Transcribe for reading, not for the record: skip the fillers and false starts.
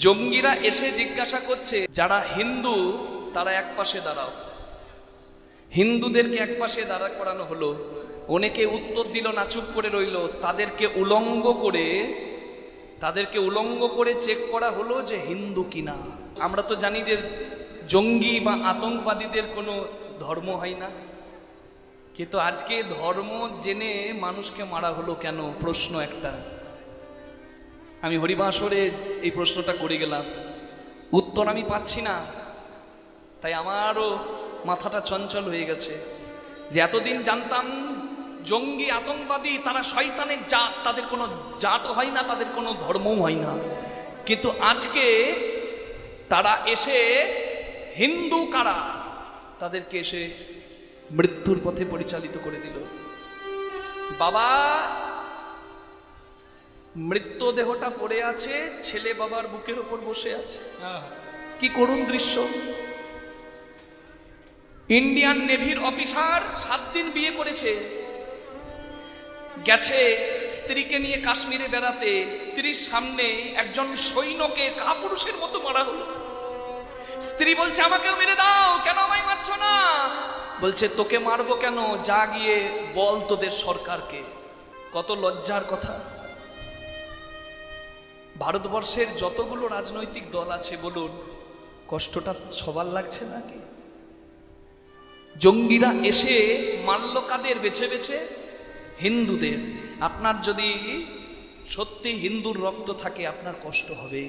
জঙ্গিরা এসে জিজ্ঞাসা করছে যারা হিন্দু তারা এক পাশে দাঁড়াও। হিন্দুদেরকে এক পাশে দাঁড়া করানো হলো, অনেকে উত্তর দিল না, চুপ করে রইল। তাদেরকে উলঙ্গ করে চেক করা হলো যে হিন্দু কিনা। আমরা তো জানি যে জঙ্গি বা আতঙ্কবাদীদের কোনো ধর্ম হয় না, কিন্তু আজকে ধর্ম জেনে মানুষকে মারা হলো কেন? প্রশ্ন একটা। আমি হরিবাসরে এই প্রশ্নটা করে গেলাম, উত্তর আমি পাচ্ছি না, তাই আমারও মাথাটা চঞ্চল হয়ে গেছে। যে এতদিন জানতাম জঙ্গি আতঙ্কবাদী তারা শয়তানের জাত, তাদের কোনো জাতও হয় না, তাদের কোনো ধর্মও হয় না, কিন্তু আজকে তারা এসে হিন্দু কারা তাদেরকে এসে মৃত্যুর পথে পরিচালিত করে দিল। বাবা মৃতদেহটা পড়ে আছে, ছেলে বাবার বুকের ওপর বসে আছে। কি করুণ দৃশ্য! ইন্ডিয়ান নেভির অফিসার 7 দিন বিয়ে করেছে, গেছে স্ত্রীকে নিয়ে কাশ্মীরে বেড়াতে, স্ত্রীর সামনে একজন সৈন্যকে কাপুরুষের মতো মারা হলো। স্ত্রী বলছে আমাকেও মেরে দাও, কেন আমায় মারছো না? বলছে তোকে মারবো কেন, যা গিয়ে বল তোদের সরকারকে। কত লজ্জার কথা! ভারতবর্ষের যতগুলো রাজনৈতিক দল আছে বলুন, কষ্টটা সবার লাগছে নাকি? জঙ্গিরা এসে মারল কাদের? বেছে বেছে হিন্দুদের। আপনার যদি সত্যি হিন্দুর রক্ত থাকে আপনার কষ্ট হবে।